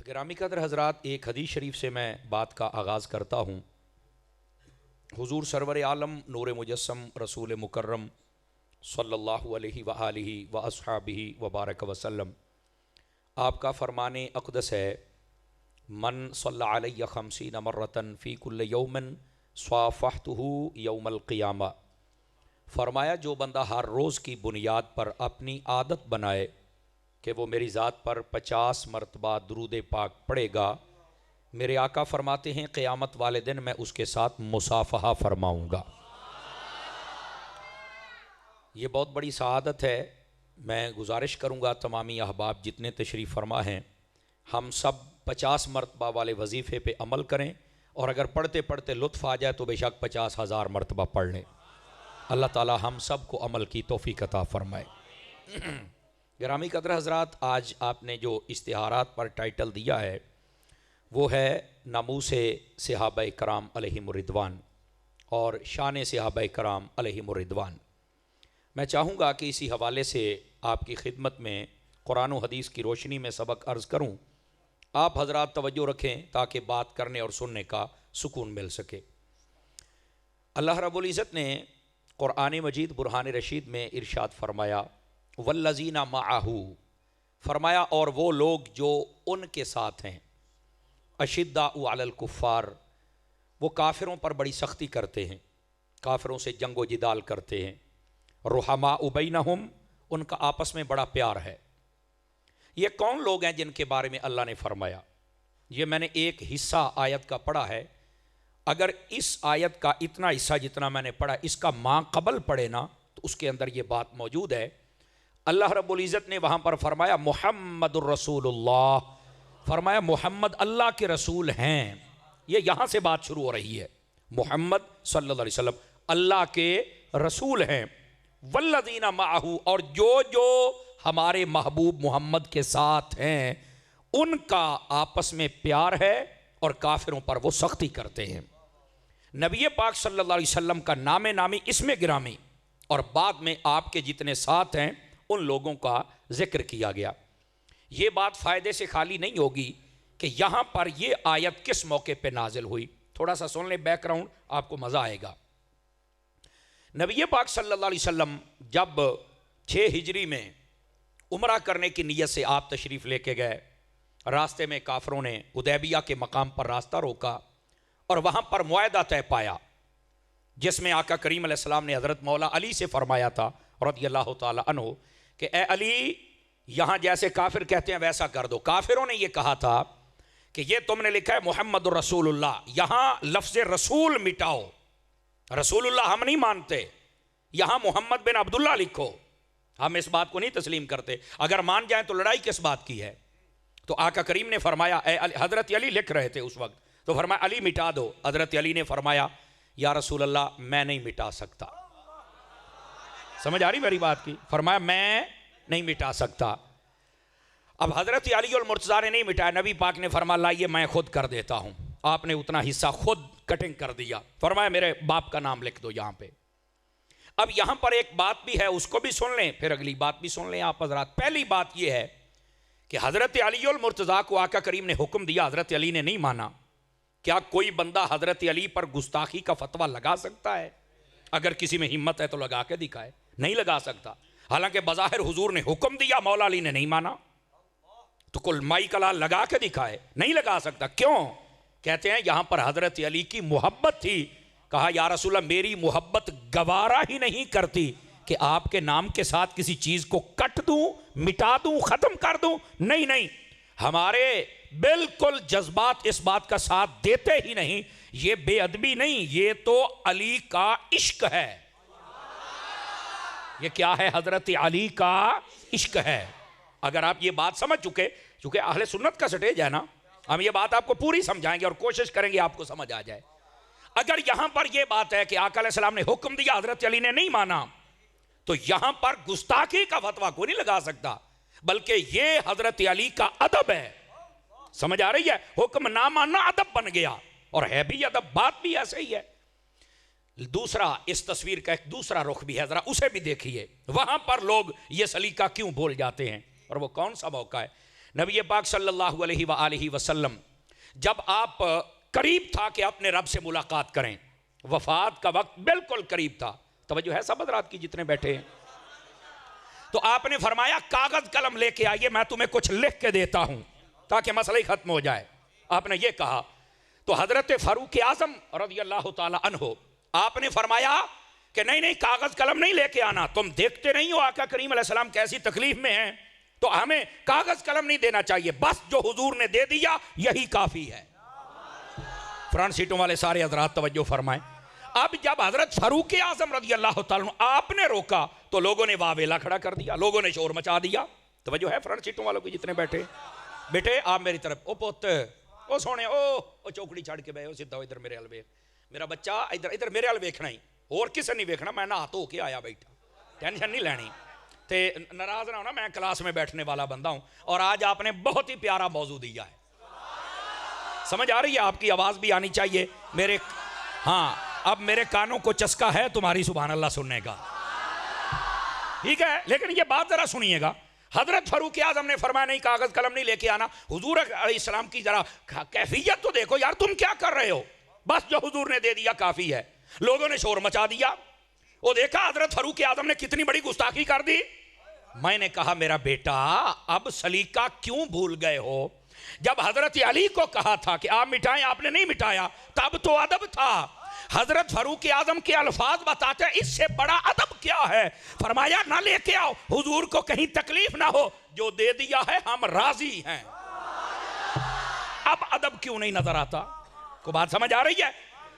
گرامی قدر حضرات، ایک حدیث شریف سے میں بات کا آغاز کرتا ہوں۔ حضور سرور عالم نور مجسم رسول مکرم صلی اللہ علیہ وآلہ واصحابہ وبارک وسلم، آپ کا فرمان اقدس ہے، من صلی علیہ 50 مرتن فی کل یوم صافحتہ یوم القیامہ، فرمایا جو بندہ ہر روز کی بنیاد پر اپنی عادت بنائے کہ وہ میری ذات پر 50 مرتبہ درود پاک پڑھے گا، میرے آقا فرماتے ہیں قیامت والے دن میں اس کے ساتھ مصافحہ فرماؤں گا۔ یہ بہت بڑی سعادت ہے۔ میں گزارش کروں گا تمامی احباب جتنے تشریف فرما ہیں، ہم سب 50 مرتبہ والے وظیفے پہ عمل کریں، اور اگر پڑھتے پڑھتے لطف آ جائے تو بے شک 50,000 مرتبہ پڑھ لیں۔ اللہ تعالی ہم سب کو عمل کی توفیق عطا فرمائے۔ گرامی قدر حضرات، آج آپ نے جو اشتہارات پر ٹائٹل دیا ہے وہ ہے ناموس صحابہ کرام علیہم الرضوان اور شان صحابہ کرام علیہم الرضوان۔ میں چاہوں گا کہ اسی حوالے سے آپ کی خدمت میں قرآن و حدیث کی روشنی میں سبق عرض کروں۔ آپ حضرات توجہ رکھیں تاکہ بات کرنے اور سننے کا سکون مل سکے۔ اللہ رب العزت نے قرآن مجید برہان رشید میں ارشاد فرمایا، والذین معہ، فرمایا اور وہ لوگ جو ان کے ساتھ ہیں، اشداء علی الکفار، وہ کافروں پر بڑی سختی کرتے ہیں، کافروں سے جنگ و جدال کرتے ہیں، رحماء بینہم، ان کا آپس میں بڑا پیار ہے۔ یہ کون لوگ ہیں جن کے بارے میں اللہ نے فرمایا؟ یہ میں نے ایک حصہ آیت کا پڑھا ہے، اگر اس آیت کا اتنا حصہ جتنا میں نے پڑھا اس کا ماں قبل پڑھے نا تو اس کے اندر یہ بات موجود ہے۔ اللہ رب العزت نے وہاں پر فرمایا محمد الرسول اللہ، فرمایا محمد اللہ کے رسول ہیں۔ یہ یہاں سے بات شروع ہو رہی ہے، محمد صلی اللہ علیہ وسلم اللہ کے رسول ہیں۔ والذین معہ، اور جو ہمارے محبوب محمد کے ساتھ ہیں ان کا آپس میں پیار ہے اور کافروں پر وہ سختی کرتے ہیں۔ نبی پاک صلی اللہ علیہ وسلم کا نام نامی اسم گرامی اور بعد میں آپ کے جتنے ساتھ ہیں ان لوگوں کا ذکر کیا گیا۔ یہ بات فائدے سے خالی نہیں ہوگی کہ یہاں پر یہ آیت کس موقع پہ نازل ہوئی، تھوڑا سا سن لیں بیک گراؤنڈ، آپ کو مزہ آئے گا۔ نبی پاک صلی اللہ علیہ وسلم جب 6 ہجری میں عمرہ کرنے کی نیت سے آپ تشریف لے کے گئے، راستے میں کافروں نے حدیبیہ کے مقام پر راستہ روکا اور وہاں پر معاہدہ طے پایا، جس میں آقا کریم علیہ السلام نے حضرت مولا علی سے فرمایا تھا رضی اللہ تعالی عنہ کہ اے علی، یہاں جیسے کافر کہتے ہیں ویسا کر دو۔ کافروں نے یہ کہا تھا کہ یہ تم نے لکھا ہے محمد الرسول اللہ، یہاں لفظ رسول مٹاؤ، رسول اللہ ہم نہیں مانتے، یہاں محمد بن عبداللہ لکھو، ہم اس بات کو نہیں تسلیم کرتے، اگر مان جائیں تو لڑائی کس بات کی ہے؟ تو آقا کریم نے فرمایا، اے علی، حضرت علی لکھ رہے تھے اس وقت، تو فرمایا علی مٹا دو۔ حضرت علی نے فرمایا یا رسول اللہ میں نہیں مٹا سکتا۔ سمجھ آ رہی میری بات کی؟ فرمایا میں نہیں مٹا سکتا۔ اب حضرت علی المرتضیٰ نے نہیں مٹایا، نبی پاک نے فرمایا لائیے میں خود کر دیتا ہوں۔ آپ نے اتنا حصہ خود کٹنگ کر دیا، فرمایا میرے باپ کا نام لکھ دو یہاں پہ۔ اب یہاں پر ایک بات بھی ہے، اس کو بھی سن لیں، پھر اگلی بات بھی سن لیں آپ حضرات۔ پہلی بات یہ ہے کہ حضرت علی المرتضیٰ کو آقا کریم نے حکم دیا، حضرت علی نے نہیں مانا۔ کیا کوئی بندہ حضرت علی پر گستاخی کا فتویٰ لگا سکتا ہے؟ اگر کسی میں ہمت ہے تو لگا کے دکھائے، نہیں لگا سکتا۔ حالانکہ بظاہر حضور نے حکم دیا، مولا علی نے نہیں مانا، تو کل مائی کلال لگا کے دکھائے، نہیں لگا سکتا۔ کیوں؟ کہتے ہیں یہاں پر حضرت علی کی محبت تھی، کہا یا رسول اللہ میری محبت گوارا ہی نہیں کرتی کہ آپ کے نام کے ساتھ کسی چیز کو کٹ دوں، مٹا دوں، ختم کر دوں، نہیں، ہمارے بالکل جذبات اس بات کا ساتھ دیتے ہی نہیں۔ یہ بے ادبی نہیں، یہ تو علی کا عشق ہے۔ یہ کیا ہے؟ حضرت علی کا عشق ہے۔ اگر آپ یہ بات سمجھ چونکہ اہل سنت کا سٹیج ہے نا، ہم یہ بات آپ کو پوری سمجھائیں گے اور کوشش کریں گے آپ کو سمجھ آ جائے۔ اگر یہاں پر یہ بات ہے کہ آقا علیہ السلام نے حکم دیا، حضرت علی نے نہیں مانا، تو یہاں پر گستاخی کا فتویٰ کوئی نہیں لگا سکتا، بلکہ یہ حضرت علی کا ادب ہے۔ سمجھ آ رہی ہے؟ حکم نہ ماننا ادب بن گیا، اور ہے بھی ادب، بات بھی ایسے ہی ہے۔ دوسرا، اس تصویر کا ایک دوسرا رخ بھی ہے، ذرا اسے بھی دیکھیے۔ وہاں پر لوگ یہ سلیقہ کیوں بھول جاتے ہیں، اور وہ کون سا موقع ہے؟ نبی پاک صلی اللہ علیہ وآلہ وسلم جب آپ قریب تھا کہ اپنے رب سے ملاقات کریں، وفات کا وقت بالکل قریب تھا، توجہ ہے سب حضرات کی جتنے بیٹھے ہیں، تو آپ نے فرمایا کاغذ قلم لے کے آئیے، میں تمہیں کچھ لکھ کے دیتا ہوں تاکہ مسئلہ ہی ختم ہو جائے. آپ نے یہ کہا تو حضرت فاروق اعظم رضی اللہ تعالی عنہ آپ نے فرمایا کہ نہیں کاغذ قلم نہیں لے کے آنا، تم دیکھتے نہیں ہو آقا کریم علیہ السلام کیسی تکلیف میں ہیں، تو ہمیں کاغذ قلم نہیں دینا چاہیے، بس جو حضور نے دے دیا یہی کافی ہے. فرنٹ سیٹوں والے سارے حضرات توجہ فرمائیں. اب جب حضرت فاروق اعظم رضی اللہ تعالیٰ عنہ آپ نے روکا تو لوگوں نے واویلا کھڑا کر دیا، لوگوں نے شور مچا دیا. توجہ ہے فرنٹ سیٹوں والوں کی جتنے بیٹھے، بیٹے آپ میری طرف، او پوت، او سونے، او چوکڑی چھڑ کے بے، او سدھا ادھر میرے حل ویکھ، میرا بچہ ادھر میرے حل ویکھنا ہی، اور کسے نہیں ویکھنا، میں نہا دھو کے آیا بیٹھا، ٹینشن نہیں لینی، تے ناراض نہ ہونا، میں کلاس میں بیٹھنے والا بندہ ہوں، اور آج آپ نے بہت ہی پیارا موضوع دیا ہے. سمجھ آ رہی ہے؟ آپ کی آواز بھی آنی چاہیے میرے، ہاں اب میرے کانوں کو چسکا ہے تمہاری سبحان اللہ سننے کا، ٹھیک ہے؟ لیکن یہ بات ذرا سنیے گا. حضرت فاروق اعظم نے فرمایا نہیں کاغذ قلم نہیں لے کے آنا. حضور علیہ السلام کی ذرا کیفیت تو دیکھو یار، تم کیا کر رہے ہو، بس جو حضور نے دے دیا کافی ہے. لوگوں نے شور مچا دیا، وہ دیکھا حضرت فاروق اعظم نے کتنی بڑی گستاخی کر دی. میں نے کہا میرا بیٹا اب سلیقہ کیوں بھول گئے ہو؟ جب حضرت علی کو کہا تھا کہ آپ مٹائیں، آپ نے نہیں مٹایا، تب تو ادب تھا. حضرت فاروق اعظم کے الفاظ بتاتے ہیں اس سے بڑا ادب کیا ہے. فرمایا نہ لے کے آؤ، حضور کو کہیں تکلیف نہ ہو، جو دے دیا ہے ہم راضی ہیں. اب ادب کیوں نہیں نظر آتا؟ کو بات سمجھ آ رہی ہے؟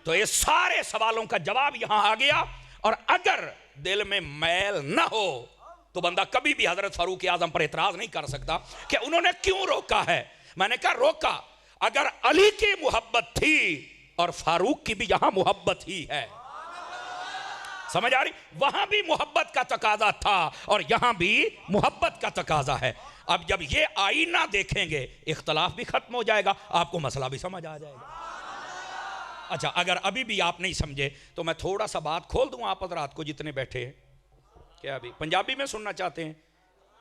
تو یہ سارے سوالوں کا جواب یہاں آ گیا. اور اگر دل میں میل نہ ہو تو بندہ کبھی بھی حضرت فاروق اعظم پر اعتراض نہیں کر سکتا کہ انہوں نے کیوں روکا ہے. میں نے کہا روکا، اگر علی کی محبت تھی اور فاروق کی بھی یہاں محبت ہی ہے. سمجھ آ رہی؟ وہاں بھی محبت کا تقاضا تھا اور یہاں بھی محبت کا تقاضا ہے. اب جب یہ آئینہ دیکھیں گے اختلاف بھی ختم ہو جائے گا، آپ کو مسئلہ بھی سمجھ آ جائے گا. اچھا اگر ابھی بھی آپ نہیں سمجھے تو میں تھوڑا سا بات کھول دوں آپ حضرات کو جتنے بیٹھے ہیں. کیا ابھی پنجابی میں سننا چاہتے ہیں؟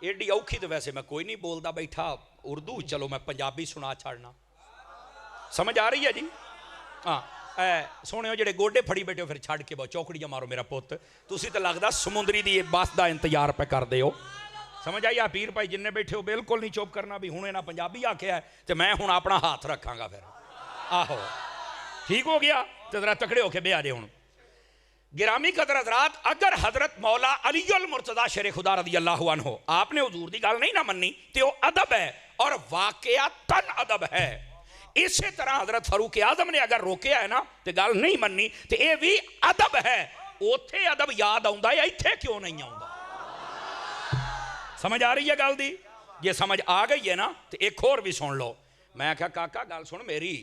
ایڈی اوکھی تو ویسے میں کوئی نہیں بولتا بیٹھا اردو، چلو میں پنجابی سنا چھاڑنا. سمجھ آ رہی ہے جی؟ ہاں سونے ہو جڑے گوڈے پھڑی بیٹھے ہو پھر چھڑ کے بہت چوکڑیاں مارو میرا پوت، تسی تو لگدا سمندری دی بس دا انتظار پہ کر دے ہو. سمجھ آئی؟ پیر بھائی جننے بیٹھے ہو بالکل نہیں چوپ کرنا بھی ہوں نہ پنجابی آکھیا ہے تو میں ہوں اپنا ہاتھ رکھاں گا. پھر آہو ٹھیک ہو گیا تو ذرا تکڑے ہو کے بے آجے. ہوں گرامی قدر حضرات، اگر حضرت مولا علی المرتضی شیر خدا رضی اللہ عنہ آپ نے حضور دی گل نہیں نہ منی تو ادب ہے اور واقعاتاً ادب ہے. اسی طرح حضرت فاروق اعظم نے اگر روکیا ہے نا تو گل نہیں مننی تو یہ بھی ادب ہے. اوتھے ادب یاد آؤندا یا ایتھے کیوں نہیں آؤندا؟ سمجھ آ رہی ہے گل دی؟ یہ سمجھ آ گئی ہے نا تو ایک اور بھی سن لو. میں کہا کاکا گل سن میری،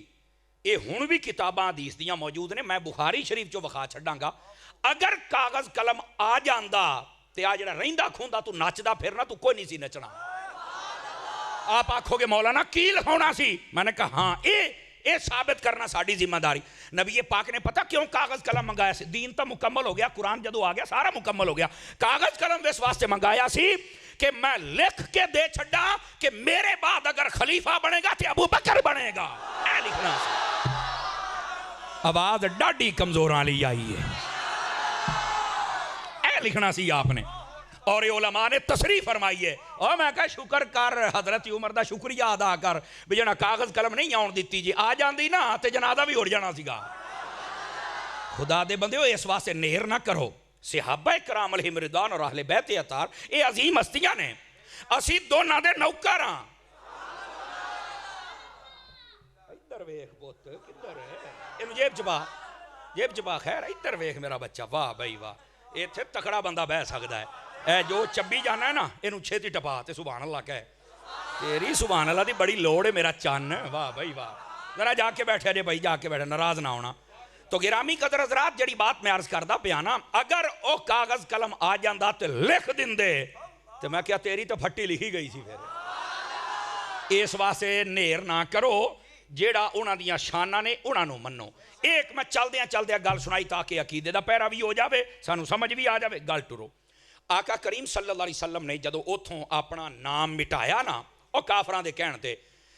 یہ ہن بھی کتاباں حدیث دیاں موجود نے، میں بخاری شریف چو وکھا چھڈاں گا. اگر کاغذ قلم آ جاندا تے آ جڑا رہندا کھوندا تو نچدا پھرنا تو کوئی نہیں سی نچنا. آپ آکھو گے مولانا کی لکھونا سی؟ میں نے کہا ہاں اے ثابت کرنا ساڑی ذمہ داری. نبی پاک نے پتہ کیوں کاغذ قلم منگایا سی؟ دین تو مکمل ہو گیا، قرآن جدو آ گیا سارا مکمل ہو گیا. کاغذ قلم اس واسطے منگایا سی کہ میں لکھ کے دے چھڈا کہ میرے بعد اگر خلیفہ بنے گا تو ابو بکر بنے گا. اے لکھنا سی. آواز ڈاڈی کمزوراں لی آئی ہے. اے لکھنا سی آپ نے. اور یہ علماء نے تصریح فرمائی ہے. اور میں کہا شکر کر حضرت عمر دا شکریہ ادا کر بھی جنا کاغذ قلم نہیں آن دیتی جی، آ جاندی نا تے جنازہ بھی اڑ جانا سی گا. خدا دے بندے ہو اس واسطے نہر نہ کرو. صحابہ کرام علیہم رضوان اور اہل بیت اطہار یہ عظیم ہستیاں نے، اسی دونوں دے نوکر ہاں. ادھر ویکھ پوت کدھر ہے؟ اینو جیب چبا خیر ادھر ویکھ میرا بچہ. واہ بھائی واہ، ایتھے تکڑا بندہ بہ سکدا ہے. اے جو چبی جانا ہے نا اینو چھیتی ٹپا تے سبحان اللہ کہے. تیری سبحان اللہ دی بڑی لوڑ ہے میرا چان. واہ بھائی واہ. ذرا جا کے بیٹھے جے بھائی، جا کے بیٹھے، ناراض نہ ہونا. تو گرامی قدر حضرات جڑی بات میں عرض کردہ پیا نا، اگر او کاغذ قلم آ جاندا تے لکھ دیندے تو میں کیا تیری تو پھٹی لکھی گئی سی. پھر اس واسطے نیر نہ کرو، جیڑا انہاں دیاں شاناں نے انہاں نو منو. ایک میں چل دیا گل سنائی تاکہ عقیدے دا پیروی ہو جاوے، سانو سمجھ بھی آ جاوے. گل ٹرو. آقا کریم صلی اللہ علیہ وسلم نے جدو اتھوں اپنا نام مٹایا نا، اور کافراں دے کہن تے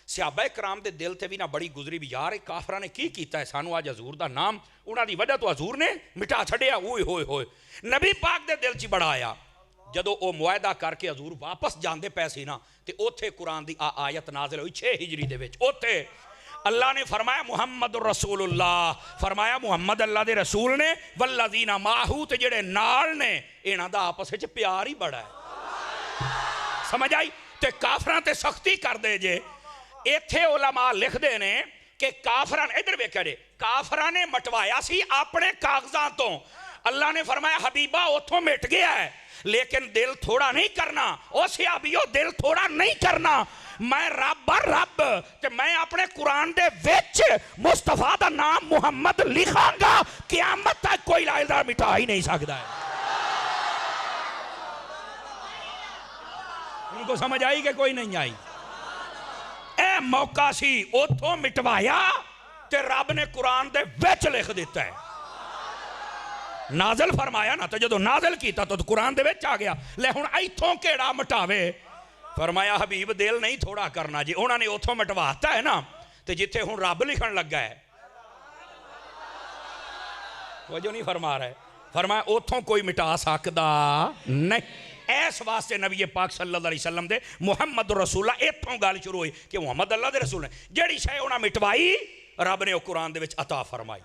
صحابہ کرام دے دل تے بھی نہ بڑی گزری بھی یار کافراں نے کی کیتا ہے سانو اج حضور دا نام انہاں دی وجہ تو حضور نے مٹا چھڈیا ہوئے ہوئے ہوئے نبی پاک دے دل چ بڑا آیا جدو او معاہدہ کر کے حضور واپس جاندے پے سی نا تے اوتھے قرآن دی آیت نازل ہوئی 6 ہجری دے وچ اوتھے اللہ نے فرمایا محمد رسول اللہ فرمایا محمد اللہ دے رسول نے والذین معہو تے جڑے نال نے انہاں دا آپس وچ پیار ہی بڑا ہے سمجھ آئی تے کافراں تے سختی کر دے جے ایتھے علماء لکھ دے نے کہ کافراں ادھر ویکھیا جے کافراں نے مٹوایا سی اپنے کاغذاں تو اللہ نے فرمایا حبیبہ اوتھوں مٹ گیا ہے لیکن دل تھوڑا نہیں کرنا او صحابیو دل تھوڑا نہیں کرنا میں رب رب تے میں اپنے قرآن دے وچ مصطفیٰ دا نام محمد لکھاں گا قیامت تک کوئی لا الہ مٹا ہی نہیں سکتا ہے ان کو سمجھ آئی کہ کوئی نہیں آئی اے موقع سی اوتھوں مٹوایا تے رب نے قرآن دے وچ لکھ دیتا ہے نازل فرمایا نا تو جدو نازل کیتا تو قرآن دے وچ آ گیا لے ہن ایتھوں کیڑا مٹاوے فرمایا حبیب دل نہیں تھوڑا کرنا جی انہوں نے اوتھوں مٹواتا ہے نا تے جتھے ہن رب لکھن لگا ہے وہ جو نہیں فرما رہا ہے فرمایا اوتھوں کوئی مٹا سکدا نہیں ایس واسطے نبی پاک صلی اللہ علیہ وسلم دے محمد رسول اللہ ایتھوں گل شروع ہوئی کہ محمد اللہ دے رسول نے جڑی شے انہاں مٹوائی رب نے او قرآن دے وچ عطا فرمائی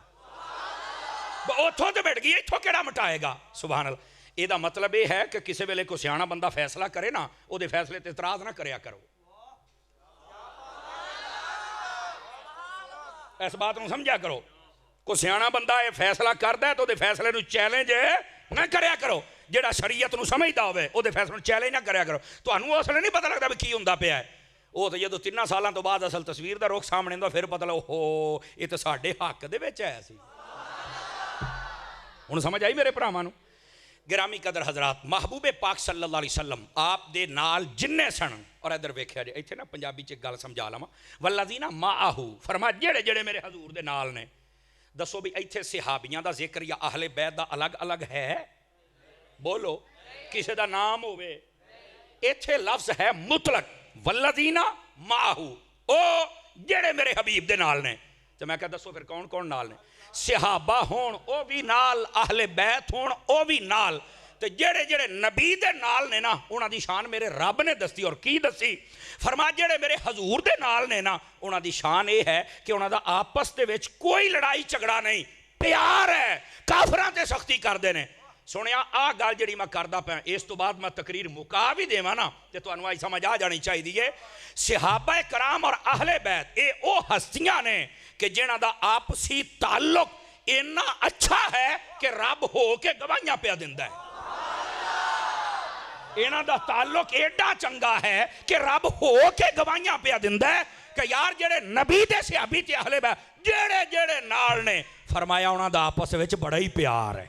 اوتھوں تے بیٹھ گئی ایتھوں کیڑا مٹائے گا سبحان اللہ یہ دا مطلب یہ ہے کہ کسی ویلے کو سیاںا بندہ فیصلہ کرے نا او دے فیصلے تے اعتراض نہ کریا کرو اس بات نو سمجھا کرو کو سیاںا بندہ یہ فیصلہ کردا ہے تو دے فیصلے نو چیلنج نہ کریا کرو جڑا شریعت نو سمجھدا ہوے او دے فیصلے نو چیلنج نہ کریا کرو تانوں اصل نہیں پتہ لگدا بھی کی ہوندا پیا ہے وہ تو جدو 3 سالاں تو بعد اصل تصویر دا رخ سامنے ہوندا پھر پتہ لگو ہو یہ تو ساڈے حق دے وچ آیا سی ہن سمجھ آئی میرے بھراواں نو گرامی قدر حضرات محبوب پاک صلی اللہ علیہ وسلم آپ دے نال جننے سن اور ادھر ویکھیا جے ایتھے نا پنجابی چ گل سمجھا لواں والذین معہو فرما جڑے جڑے میرے حضور دے نال نے دسو بھی ایتھے صحابیاں دا ذکر یا اہل بیت دا الگ الگ ہے بولو کسے دا نام ہوئے ایتھے لفظ ہے مطلق والذین معہو او جڑے میرے حبیب دے نال نے تو میں کہا دسو پھر کون کون نال نے صحابہ ہون او بھی نال اہل بیت ہون او بھی نال تے جڑے جڑے نبی دے نال نے نا انہاں دی شان میرے رب نے دستی اور کی دسی فرما جڑے میرے حضور دے نال نے نا انہاں دی شان یہ ہے کہ انہاں دا آپس دے وچ کوئی لڑائی جھگڑا نہیں پیار ہے کافراں تے سختی کردے نے سنیا آ گل جڑی میں کردا پیا اس تو بعد میں تقریر مکا بھی دیواں نا تے تانوں آئی سمجھ آ جانی چاہیے صحابہ کرام اور اہل بیت اے او ہستیاں نے کہ جنہاں دا آپسی تعلق اتنا اچھا ہے کہ رب ہو کے گواہیاں پیا دیندا ہے انہاں دا تعلق ایڈا چنگا ہے کہ رب ہو کے گواہیاں پیا دیندا ہے کہ یار جڑے نبی دے صحابی تے اہل بیت جڑے جڑے نال نے فرمایا انہاں دا آپس وچ بڑا ہی پیار ہے